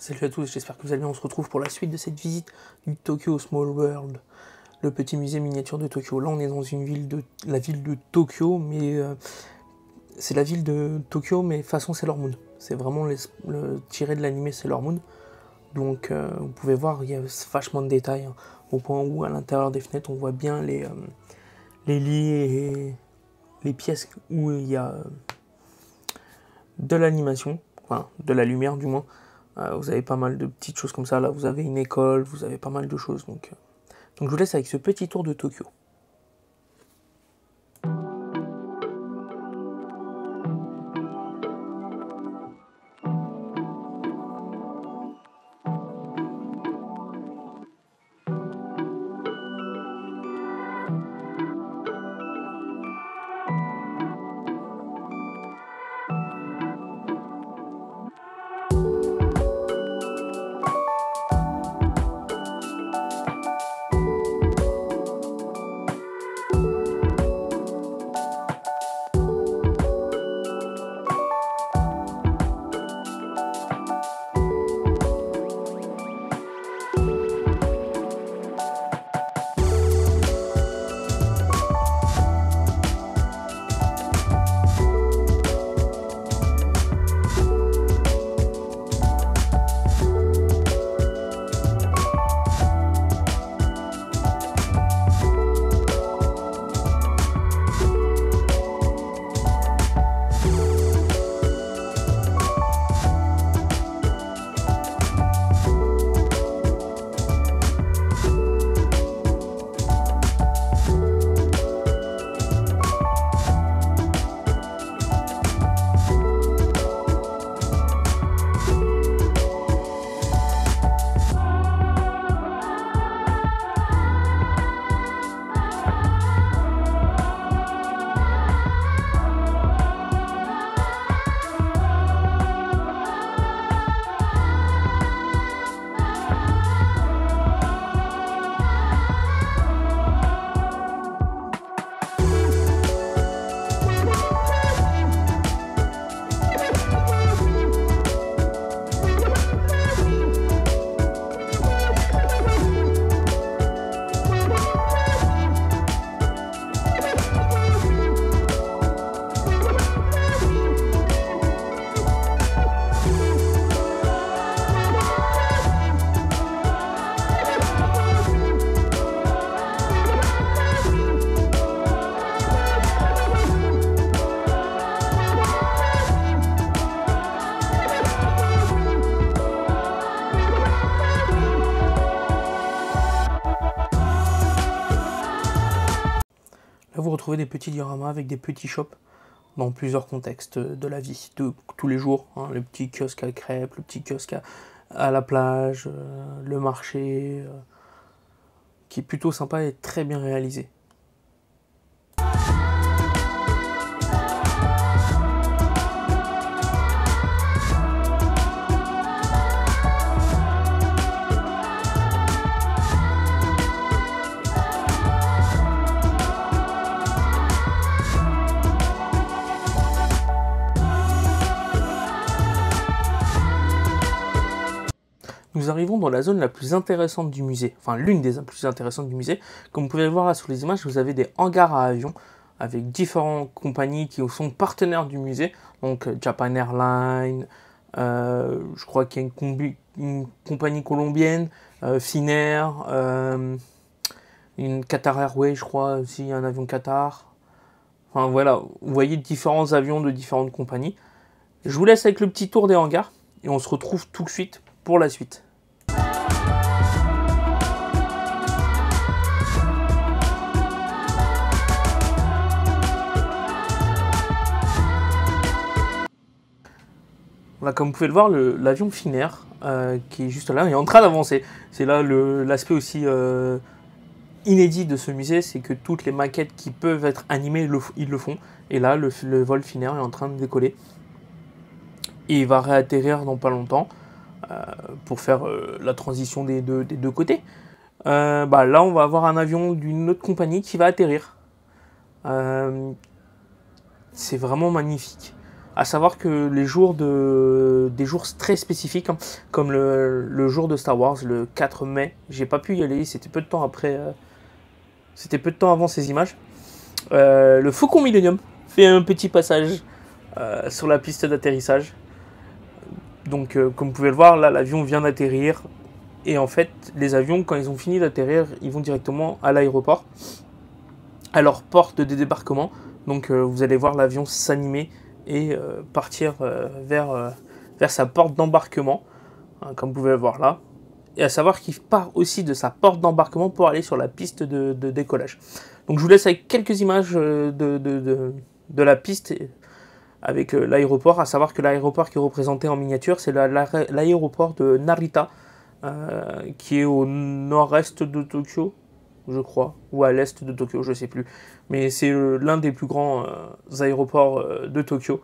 Salut à tous, j'espère que vous allez bien. On se retrouve pour la suite de cette visite du Tokyo Small World, le petit musée miniature de Tokyo. Là, on est dans la ville de Tokyo, mais c'est la ville de Tokyo, mais façon Sailor Moon. C'est vraiment tiré de l'anime Sailor Moon. Donc, vous pouvez voir, il y a vachement de détails, hein, au point où, à l'intérieur des fenêtres, on voit bien les lits et les pièces où il y a de l'animation, enfin, de la lumière du moins. Vous avez pas mal de petites choses comme ça. Là, vous avez une école, vous avez pas mal de choses. Donc je vous laisse avec ce petit tour de Tokyo. Là, vous retrouvez des petits dioramas avec des petits shops dans plusieurs contextes de la vie de tous les jours. Hein, le petit kiosque à crêpes, le petit kiosque à la plage, le marché, qui est plutôt sympa et très bien réalisé. Nous arrivons dans la zone la plus intéressante du musée, enfin l'une des plus intéressantes du musée. Comme vous pouvez le voir là sur les images, vous avez des hangars à avions avec différentes compagnies qui sont partenaires du musée. Donc Japan Airlines, je crois qu'il y a une compagnie colombienne, Finnair, une Qatar Airways, je crois aussi, un avion Qatar. Enfin voilà, vous voyez différents avions de différentes compagnies. Je vous laisse avec le petit tour des hangars et on se retrouve tout de suite pour la suite. Là, comme vous pouvez le voir, l'avion Finnair qui est juste là est en train d'avancer. C'est là l'aspect aussi inédit de ce musée, c'est que toutes les maquettes qui peuvent être animées, ils le font. Et là, le vol Finnair est en train de décoller. Et il va réatterrir dans pas longtemps pour faire la transition des deux côtés. Là, on va avoir un avion d'une autre compagnie qui va atterrir. C'est vraiment magnifique. À savoir que des jours très spécifiques, hein, comme le jour de Star Wars, le 4 mai, j'ai pas pu y aller, c'était peu de temps après, c'était peu de temps avant ces images. Le Faucon Millennium fait un petit passage sur la piste d'atterrissage. Donc, comme vous pouvez le voir, là, l'avion vient d'atterrir. Et en fait, les avions, quand ils ont fini d'atterrir, ils vont directement à l'aéroport, à leur porte de débarquement. Donc, vous allez voir l'avion s'animer et partir vers sa porte d'embarquement, hein, comme vous pouvez le voir là. Et à savoir qu'il part aussi de sa porte d'embarquement pour aller sur la piste de décollage. Donc, je vous laisse avec quelques images de la piste avec l'aéroport, à savoir que l'aéroport qui est représenté en miniature, c'est l'aéroport de Narita, qui est au nord-est de Tokyo, je crois, ou à l'est de Tokyo, je ne sais plus. Mais c'est l'un des plus grands aéroports de Tokyo.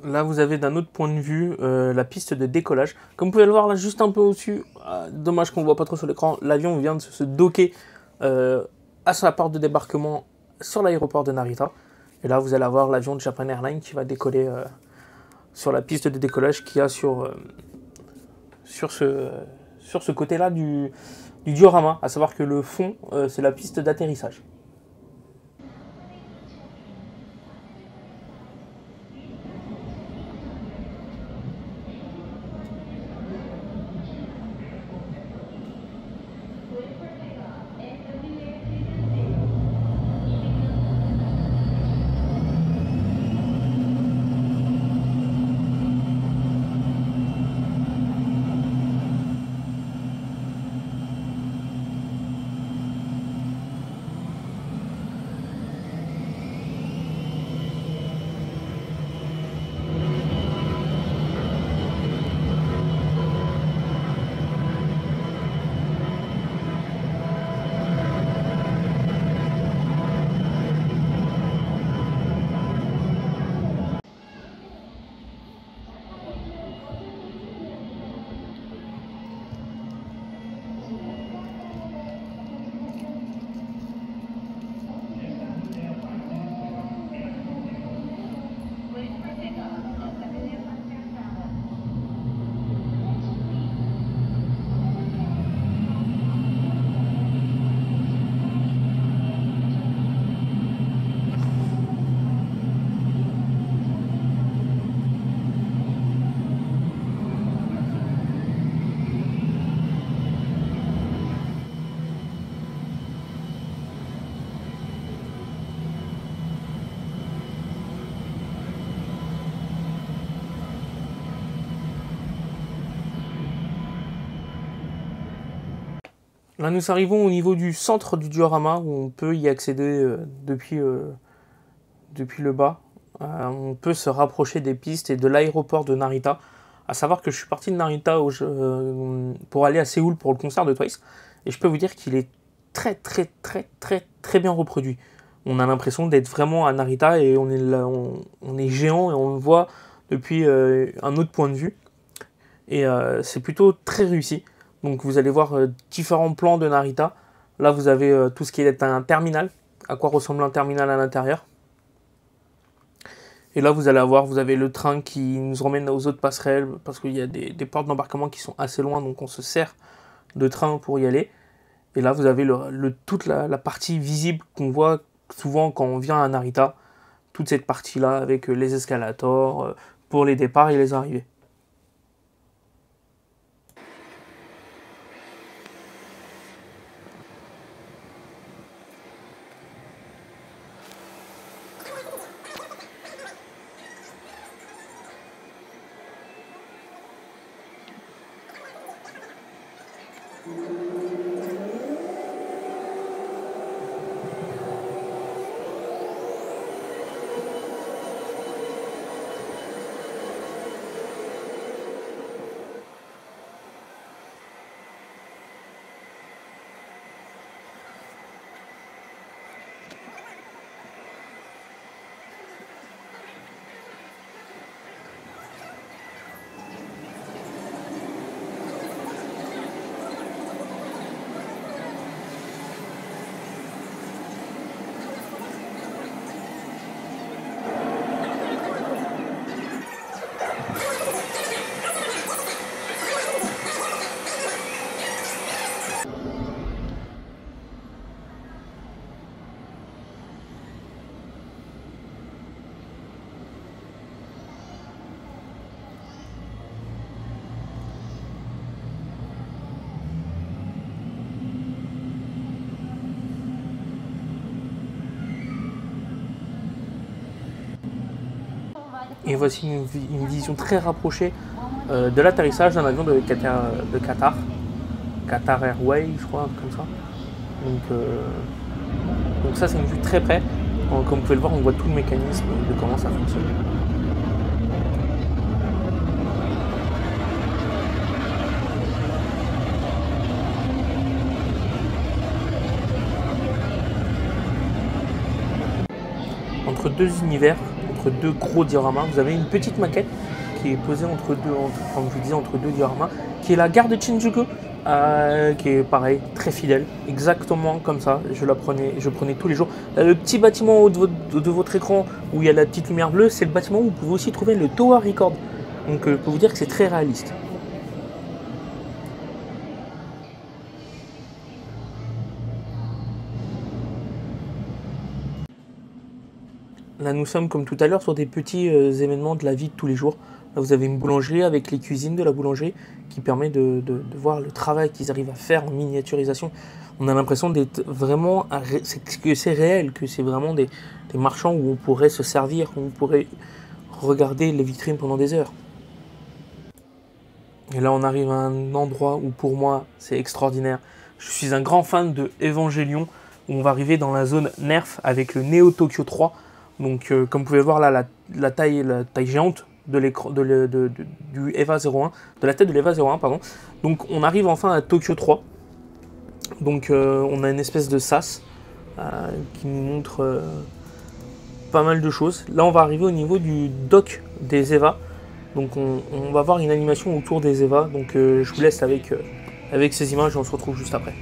Là, vous avez d'un autre point de vue la piste de décollage. Comme vous pouvez le voir là, juste un peu au-dessus, dommage qu'on ne voit pas trop sur l'écran, l'avion vient de se docker à sa porte de débarquement sur l'aéroport de Narita. Et là, vous allez avoir l'avion de Japan Airlines qui va décoller sur la piste de décollage qu'il y a sur ce côté-là du diorama. À savoir que le fond, c'est la piste d'atterrissage. Là, nous arrivons au niveau du centre du diorama où on peut y accéder depuis le bas. On peut se rapprocher des pistes et de l'aéroport de Narita. À savoir que je suis parti de Narita pour aller à Séoul pour le concert de Twice. Et je peux vous dire qu'il est très très très très très bien reproduit. On a l'impression d'être vraiment à Narita et on est, là, on est géant et on le voit depuis un autre point de vue. Et c'est plutôt très réussi. Donc vous allez voir différents plans de Narita. Là vous avez tout ce qui est un terminal. À quoi ressemble un terminal à l'intérieur. Et là, vous allez avoir, vous avez le train qui nous emmène aux autres passerelles, parce qu'il y a des portes d'embarquement qui sont assez loin, donc on se sert de train pour y aller. Et là, vous avez toute la partie visible qu'on voit souvent quand on vient à Narita. Toute cette partie-là avec les escalators pour les départs et les arrivées. Et voici une vision très rapprochée de l'atterrissage d'un avion de Qatar, Qatar Airways, je crois, comme ça. Donc ça, c'est une vue très près. Comme vous pouvez le voir, on voit tout le mécanisme de comment ça fonctionne. Entre deux univers, entre deux gros dioramas, vous avez une petite maquette qui est posée entre deux dioramas, qui est la gare de Shinjuku, qui est pareil, très fidèle, exactement comme ça. Je prenais tous les jours. Le petit bâtiment au haut de votre écran où il y a la petite lumière bleue, c'est le bâtiment où vous pouvez aussi trouver le Tower Record. Donc je peux vous dire que c'est très réaliste. Là, nous sommes, comme tout à l'heure, sur des petits événements de la vie de tous les jours. Là, vous avez une boulangerie avec les cuisines de la boulangerie qui permet de voir le travail qu'ils arrivent à faire en miniaturisation. On a l'impression d'être vraiment... que c'est réel, que c'est vraiment des marchands où on pourrait se servir, où on pourrait regarder les vitrines pendant des heures. Et là, on arrive à un endroit où, pour moi, c'est extraordinaire. Je suis un grand fan de Evangelion, où on va arriver dans la zone Nerf avec le Neo Tokyo 3. Donc, comme vous pouvez voir là, la taille géante de l'écran du EVA 01, de la tête de l'EVA 01, pardon. Donc, on arrive enfin à Tokyo 3. Donc, on a une espèce de sas qui nous montre pas mal de choses. Là, on va arriver au niveau du dock des EVA. Donc, on va voir une animation autour des EVA. Donc, je vous laisse avec ces images et on se retrouve juste après.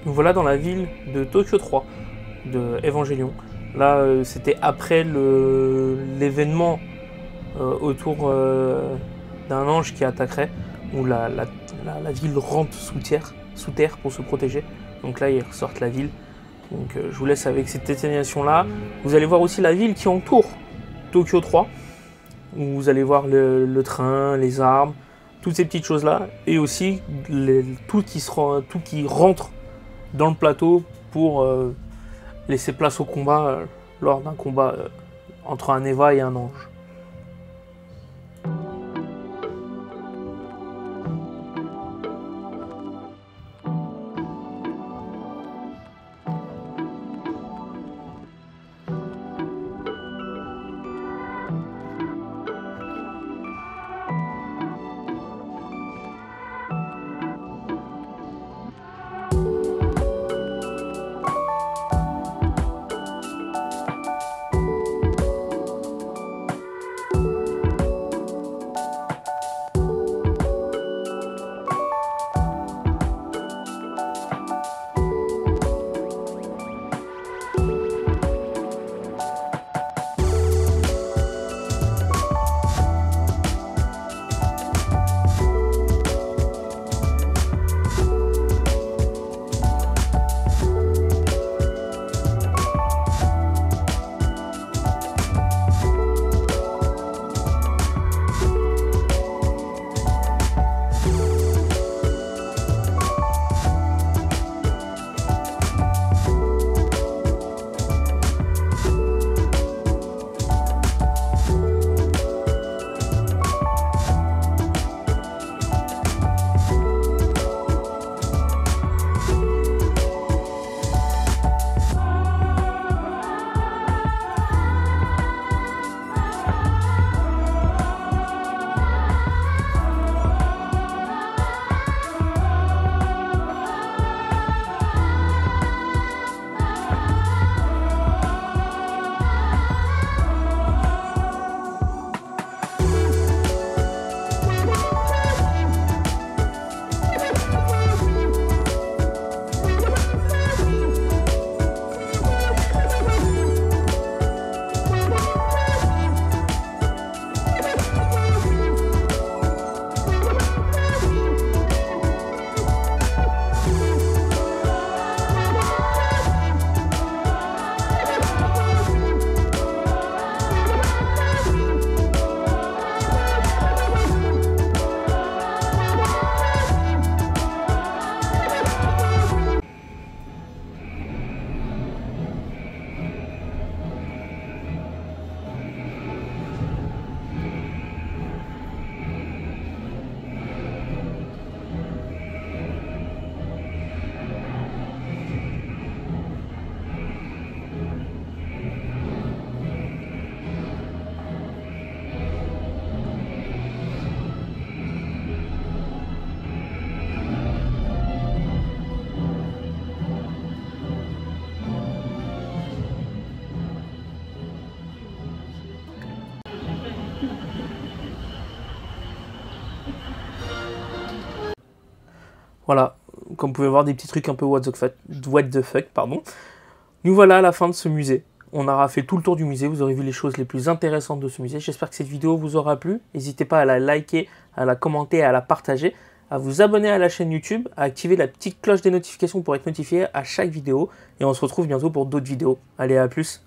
Nous voilà dans la ville de Tokyo 3 de Evangelion. Là, c'était après l'événement autour d'un ange qui attaquerait, où la ville rentre sous terre pour se protéger. Donc là, ils ressortent la ville. Donc je vous laisse avec cette destination-là. Vous allez voir aussi la ville qui entoure Tokyo 3, où vous allez voir le train, les armes, toutes ces petites choses-là, et aussi tout qui rentre dans le plateau pour laisser place au combat lors d'un combat entre un Eva et un ange. Voilà, comme vous pouvez voir, des petits trucs un peu what the fuck, pardon. Nous voilà à la fin de ce musée. On aura fait tout le tour du musée, vous aurez vu les choses les plus intéressantes de ce musée. J'espère que cette vidéo vous aura plu. N'hésitez pas à la liker, à la commenter, à la partager, à vous abonner à la chaîne YouTube, à activer la petite cloche des notifications pour être notifié à chaque vidéo. Et on se retrouve bientôt pour d'autres vidéos. Allez, à plus!